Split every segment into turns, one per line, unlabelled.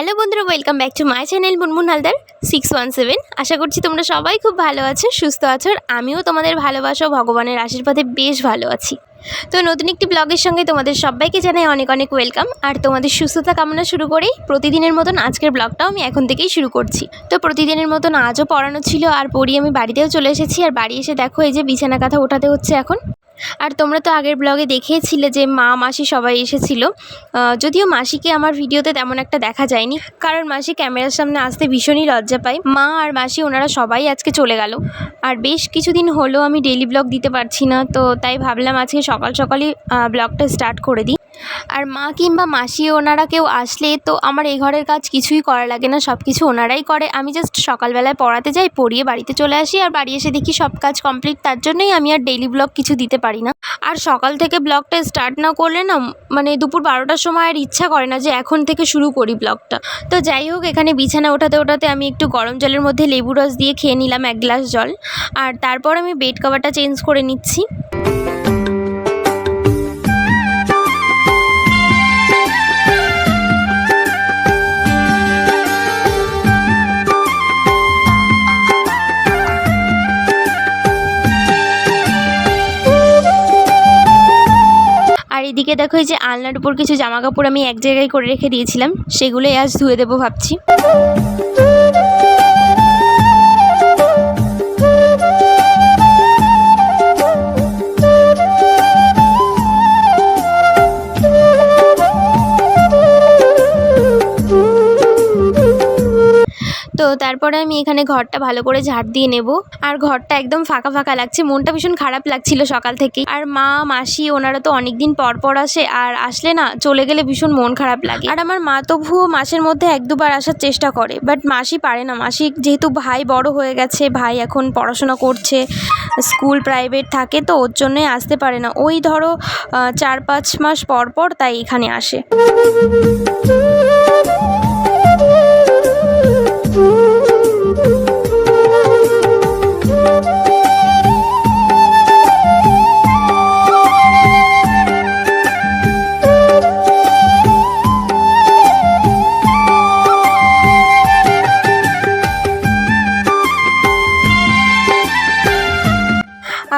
Hello বন্ধুরা, welcome back to my channel Moonmoon Haldar 617। আশা করছি তোমরা সবাই খুব ভালো আছো, সুস্থ আছো। আর আমিও তোমাদের ভালোবাসা ভগবানের আশীর্বাদে বেশ ভালো আছি। তো নতুন একটি ব্লগের সঙ্গে তোমাদের সবাইকে জানাই অনেক অনেক ওয়েলকাম। আর তোমাদের সুস্থতা কামনা শুরু করেই প্রতিদিনের মতন আজকের ব্লগটাও আমি এখন থেকেই শুরু করছি। তো প্রতিদিনের মতন আজও পড়ানো ছিল, আর পড়িয়ে আমি বাড়িতেও চলে এসেছি। আর বাড়ি এসে দেখো এই যে বিছানা কাঁথা ওঠাতে হচ্ছে এখন। আর তোমরা তো আগের ব্লগে দেখিয়েছিলে যে মা মাসি সবাই এসেছিল। যদিও মাসিকে আমার ভিডিওতে তেমন একটা দেখা যায়নি, কারণ মাসি ক্যামেরার সামনে আসতে ভীষণই লজ্জা পায়। মা আর মাসি ওনারা সবাই আজকে চলে গেল। আর বেশ কিছুদিন হলো আমি ডেইলি ব্লগ দিতে পারছি না, তো তাই ভাবলাম আজকে সকাল সকালই ব্লগটা স্টার্ট করে দিই। আর মা কিংবা মাসি ওনারা কেউ আসলে তো আমার এই ঘরের কাজ কিছুই করা লাগে না, সব কিছু ওনারাই করে। আমি জাস্ট সকালবেলায় পড়াতে যাই, পড়িয়ে বাড়িতে চলে আসি, আর বাড়ি এসে দেখি সব কাজ কমপ্লিট। তার জন্যই আমি আর ডেইলি ব্লগ কিছু দিতে পারি না। আর সকাল থেকে ব্লগটা স্টার্ট না করলে না, মানে দুপুর 12টার সময় আর ইচ্ছা করে না যে এখন থেকে শুরু করি ব্লগটা। তো যাই হোক, এখানে বিছানা ওঠাতে ওঠাতে আমি একটু গরম জলের মধ্যে লেবু রস দিয়ে খেয়ে নিলাম 1 গ্লাস জল। আর তারপর আমি বেড কভারটা চেঞ্জ করে নিচ্ছি। আর এদিকে দেখো এই যে আলনার উপর কিছু জামা কাপড় আমি এক জায়গায় করে রেখে দিয়েছিলাম, সেগুলোই আজ ধুয়ে দেবো ভাবছি। তো তারপরে আমি এখানে ঘরটা ভালো করে ঝাড় দিয়ে নেব। আর ঘরটা একদম ফাঁকা ফাঁকা লাগছে, মনটা ভীষণ খারাপ লাগছিল সকাল থেকে। আর মা মাসি ওনারা তো অনেক দিন পর পর আসে, আর আসলে না চলে গেলে ভীষণ মন খারাপ লাগে। আর আমার মা তবুও মাসের মধ্যে 1-2বার আসার চেষ্টা করে, বাট মাসি পারে না। মাসি যেহেতু ভাই বড় হয়ে গেছে, ভাই এখন পড়াশোনা করছে, স্কুল প্রাইভেট থাকে, তো ওর জন্যই আসতে পারে না। ওই ধরো 4-5 মাস পর পর তাই এখানে আসে।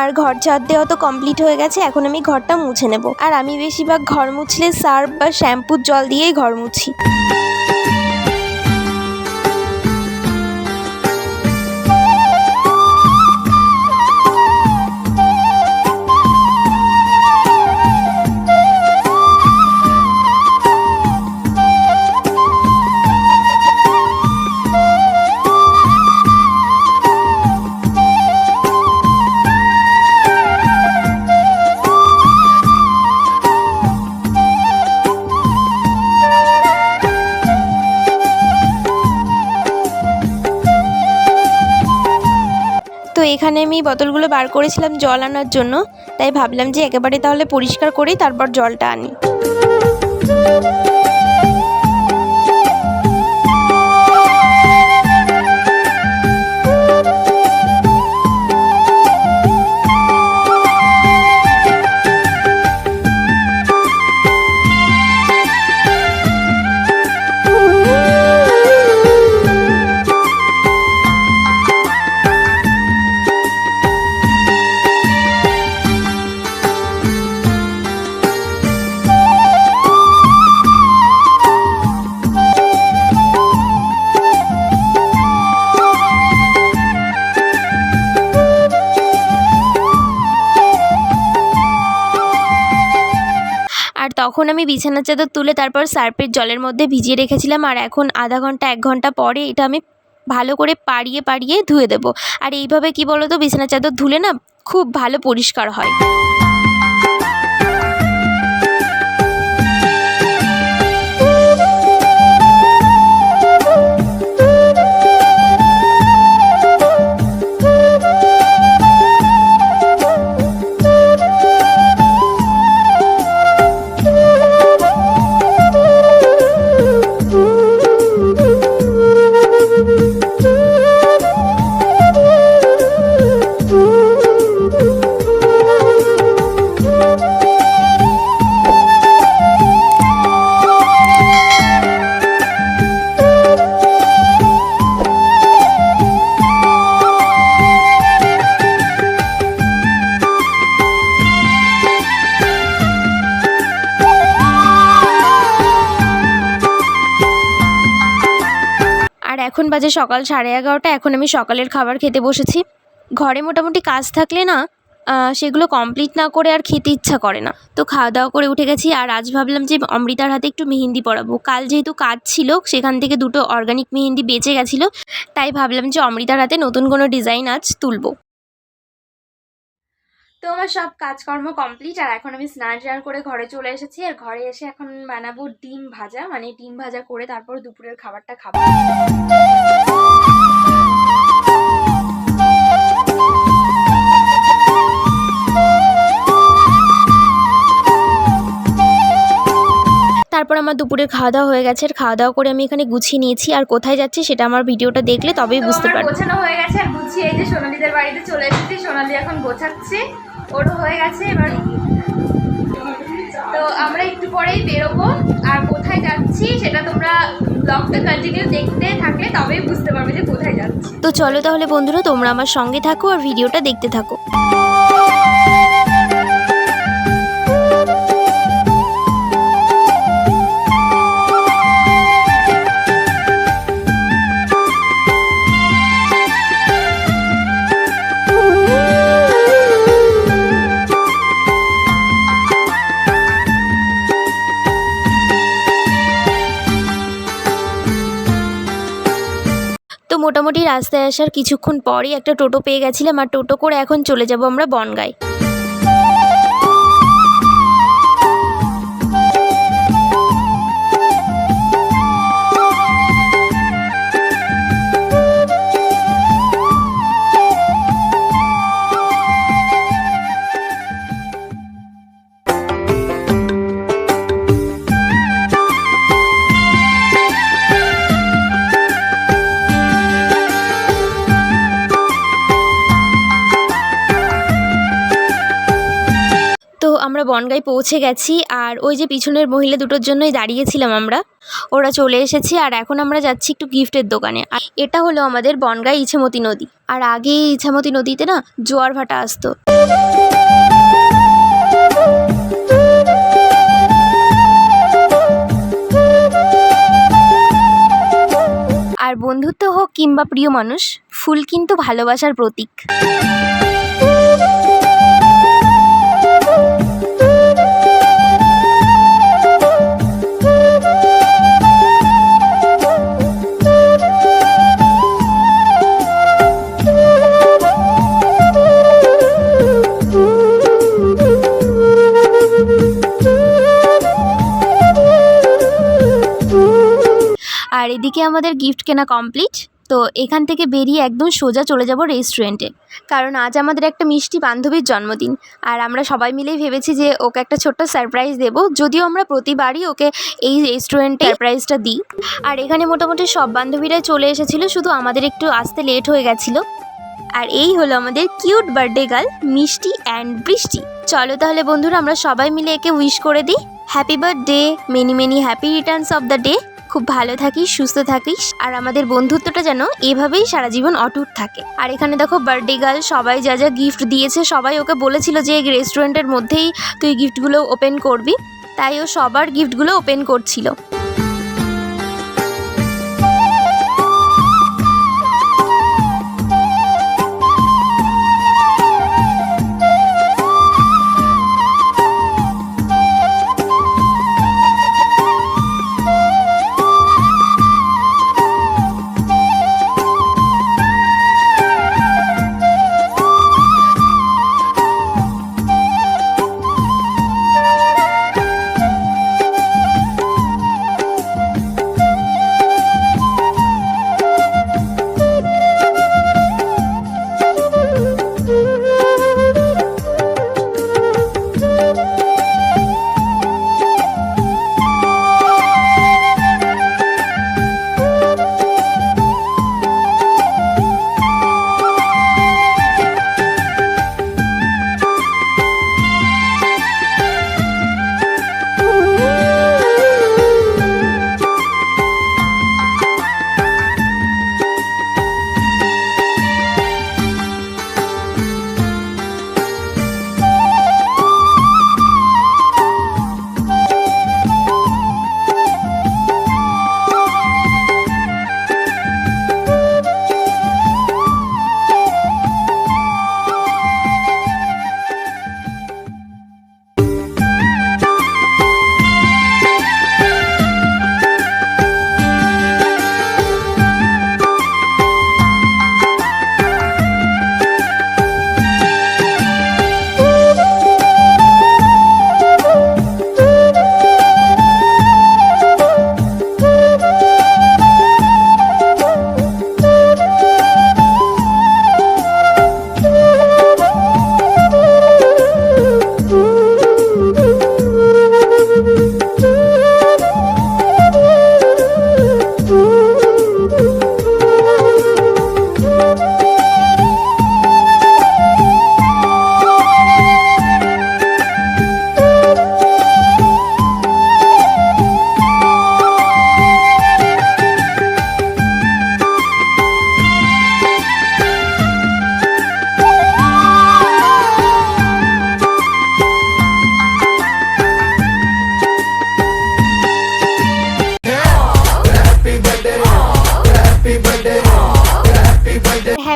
আর ঘর ঝাড় দেওয়া তো কমপ্লিট হয়ে গেছে, এখন আমি ঘরটা মুছে নেব। আর আমি বেশিরভাগ ঘর মুছলে সার্ফ বা শ্যাম্পুর জল দিয়েই ঘর মুছি। তো এখানে আমি বোতলগুলো বার করেছিলাম জল আনার জন্য, তাই ভাবলাম যে একেবারে তাহলে পরিষ্কার করেই তারপর জলটা আনি। আর তখন আমি বিছানার চাদর তুলে তারপর সার্ফের জলের মধ্যে ভিজিয়ে রেখেছিলাম। আর এখন আধা ঘন্টা 1 ঘন্টা পরে এটা আমি ভালো করে পাড়িয়ে পাড়িয়ে ধুয়ে দেব। আর এইভাবে কি বলো তো, বিছানার চাদর ধুলে না খুব ভালো পরিষ্কার হয়। বাজে সকাল 11:30। এখন আমি সকালের খাবার খেতে বসেছি। ঘরে মোটামুটি কাজ থাকলে না সেগুলো কমপ্লিট না করে আর খেতে ইচ্ছা করে না। তো খাওয়া দাওয়া করে উঠে গেছি, আর আজ ভাবলাম যে অমৃতার হাতে একটু মেহেন্দি পরাবো। কাল যেহেতু কাজ ছিল, সেখান থেকে 2টো অর্গানিক মেহেন্দি বেঁচে গেছিলো, তাই ভাবলাম যে অমৃতার হাতে নতুন কোনো ডিজাইন আজ তুলবো। তো আমার সব কাজকর্ম কমপ্লিট, আর এখন আমি স্নান করে ঘরে চলে এসেছি। আর ঘরে এসে এখন বানাবো ডিম ভাজা, মানে ডিম ভাজা করে তারপর দুপুরের খাবারটা খাবো। তারপর আমার দুপুরের খাওয়া দাওয়া হয়ে গেছে, আর খাওয়া দাওয়া করে আমি এখানে গুছিয়ে নিয়েছি। আর কোথায় যাচ্ছি সেটা আমার ভিডিওটা দেখলে তবেই বুঝতে পারবে। গোছানো হয়ে গেছে আর গুছিয়ে এই যে সোনালীদের বাড়িতে চলে এসেছি। সোনালী এখন গোছাচ্ছে, ওরও হয়ে গেছে। এবার তো আমরা একটু পরেই বেরোবো, আর কোথায় যাচ্ছি সেটা তোমরা ব্লগটা কন্টিনিউ দেখতে থাকলে তবেই বুঝতে পারবে যে কোথায় যাচ্ছি। তো চলো তাহলে বন্ধুরা, তোমরা আমার সঙ্গে থাকো আর ভিডিওটা দেখতে থাকো। তো মোটামুটি রাস্তায় আসার কিছুক্ষণ পরই একটা টোটো পেয়ে গেছিলাম, আর টোটো করে এখন চলে যাব আমরা বনগাঁয়। তো আমরা বনগাঁয় পৌঁছে গেছি, আর ওই যে পিছনের মহিলা দুটোর জন্যই দাঁড়িয়েছিলাম আমরা, ওরা চলে এসেছি। আর এখন আমরা যাচ্ছি একটু গিফটের দোকানে। আর এটা হলো আমাদের বনগাঁয় ইছামতি নদী। আর আগে ইছামতি নদীতে না জোয়ার ভাটা আসতো। আর বন্ধুত্ব হোক কিংবা প্রিয় মানুষ, ফুল কিন্তু ভালোবাসার প্রতীক। আর এদিকে আমাদের গিফট কেনা কমপ্লিট। তো এখান থেকে বেরিয়ে একদম সোজা চলে যাব রেস্টুরেন্টে, কারণ আজ আমাদের একটা মিষ্টি বান্ধবীর জন্মদিন। আর আমরা সবাই মিলেই ভেবেছি যে ওকে একটা ছোট্ট সারপ্রাইজ দেব, যদিও আমরা প্রতিবারই ওকে এই রেস্টুরেন্টে সারপ্রাইজটা দিই। আর এখানে মোটামুটি সব বান্ধবীরাই চলে এসেছিলো, শুধু আমাদের একটু আসতে লেট হয়ে গেছিলো। আর এই হলো আমাদের কিউট বার্থডে গার্ল মিষ্টি অ্যান্ড বৃষ্টি। চলো তাহলে বন্ধুরা, আমরা সবাই মিলে একে উইশ করে দিই, happy birthday, many many happy Returns of the day. খুব ভালো থাকিস, সুস্থ থাকিস, আর আমাদের বন্ধুত্বটা যেন এভাবেই সারা জীবন অটুট থাকে। আর এখানে দেখো বার্থডে গার্ল সবাই যা যা গিফট দিয়েছে, সবাই ওকে বলেছিল যে এই রেস্টুরেন্টের মধ্যেই তুই গিফটগুলো ওপেন করবি, তাই ও সবার গিফটগুলো ওপেন করছিল।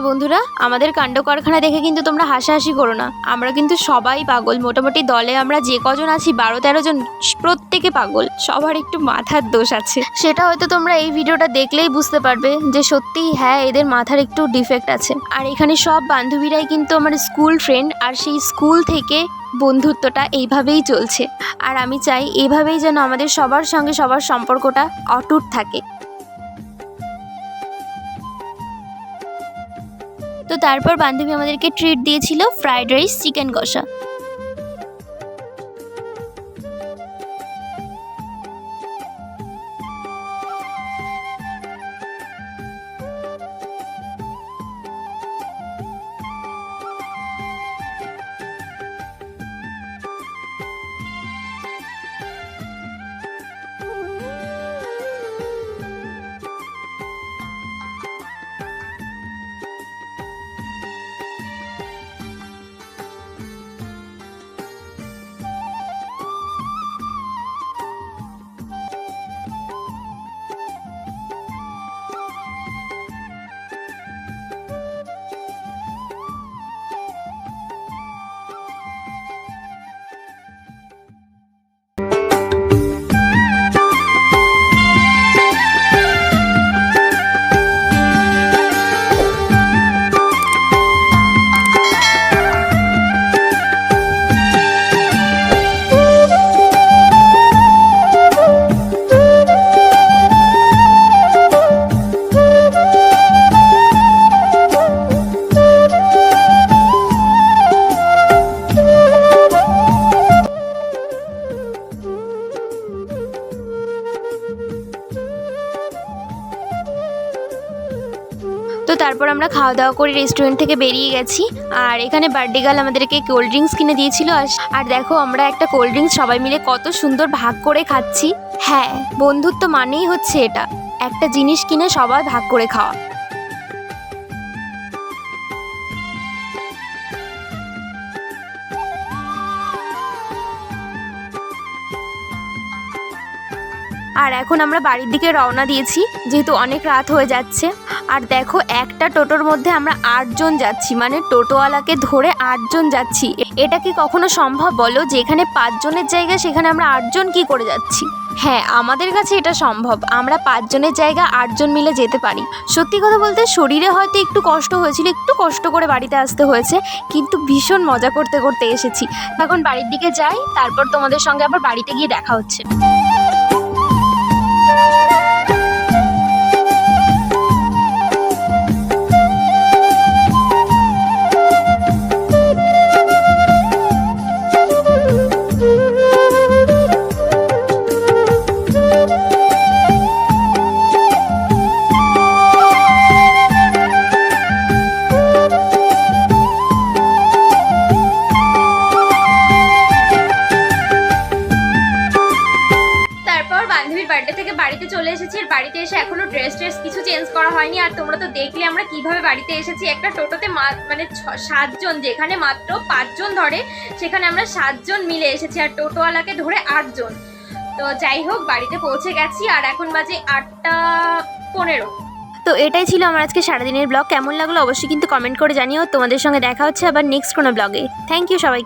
হ্যাঁ বন্ধুরা, আমাদের কাণ্ড কারখানা দেখে কিন্তু তোমরা হাসাহাসি করো না, আমরা কিন্তু সবাই পাগল। মোটামুটি দলে আমরা যে কজন আছি 12-13 জন, প্রত্যেকে পাগল। সবার একটু মাথার দোষ আছে, সেটা হয়তো তোমরা এই ভিডিওটা দেখলেই বুঝতে পারবে যে সত্যিই হ্যাঁ এদের মাথার একটু ডিফেক্ট আছে। আর এখানে সব বান্ধবীরাই কিন্তু আমার স্কুল ফ্রেন্ড, আর সেই স্কুল থেকে বন্ধুত্বটা এইভাবেই চলছে। আর আমি চাই এইভাবেই যেন আমাদের সবার সঙ্গে সবার সম্পর্কটা অটুট থাকে। তো তারপর বান্ধবী আমাদেরকে ট্রিট দিয়েছিল ফ্রাইড রাইস, চিকেন কষা। তো তারপর আমরা খাওয়া দাওয়া করে রেস্টুরেন্ট থেকে বেরিয়ে গেছি। আর এখানে বার্থডে গার্ল আমাদেরকে কোল্ড ড্রিঙ্কস কিনে দিয়েছিল। আর দেখো আমরা একটা কোল্ড ড্রিঙ্কস সবাই মিলে কত সুন্দর ভাগ করে খাচ্ছি। হ্যাঁ, বন্ধুত্ব মানেই হচ্ছে এটা, একটা জিনিস কিনে সবাই ভাগ করে খাওয়া। আর এখন আমরা বাড়ির দিকে রওনা দিয়েছি, যেহেতু অনেক রাত হয়ে যাচ্ছে। আর দেখো একটা টোটোর মধ্যে আমরা 8 জন যাচ্ছি, মানে টোটোওয়ালাকে ধরে 8 জন যাচ্ছি। এটা কি কখনো সম্ভব বলো, যে এখানে 5 জনের জায়গা সেখানে আমরা 8 জন কি করে যাচ্ছি? হ্যাঁ, আমাদের কাছে এটা সম্ভব, আমরা 5 জনের জায়গা 8 জন মিলে যেতে পারি। সত্যি কথা বলতে শরীরে হয়তো একটু কষ্ট হয়েছিল, একটু কষ্ট করে বাড়িতে আসতে হয়েছে, কিন্তু ভীষণ মজা করতে করতে এসেছি। এখন বাড়ির দিকে যাই, তারপর তোমাদের সঙ্গে আবার বাড়িতে গিয়ে দেখা হচ্ছে। বার্থডে থেকে বাড়িতে চলে এসেছি। আর বাড়িতে এসে এখনো ড্রেস কিছু চেঞ্জ করা হয়নি। আর তোমরা তো দেখলে আমরা কিভাবে বাড়িতে এসেছি। একটা টোটোতে মানে 7 জন, যেখানে মাত্র 5 জন ধরে সেখানে আমরা 7 জন মিলে এসেছি, আর টোটোওয়ালাকে ধরে 8 জন। তো যাই হোক, বাড়িতে পৌঁছে গেছি আর এখন বাজে 8:15। তো এটাই ছিল আমার আজকে সারাদিনের ব্লগ। কেমন লাগলো অবশ্যই কিন্তু কমেন্ট করে জানিও। তোমাদের সঙ্গে দেখা হচ্ছে আবার নেক্সট কোনো ব্লগে। থ্যাংক ইউ সবাই।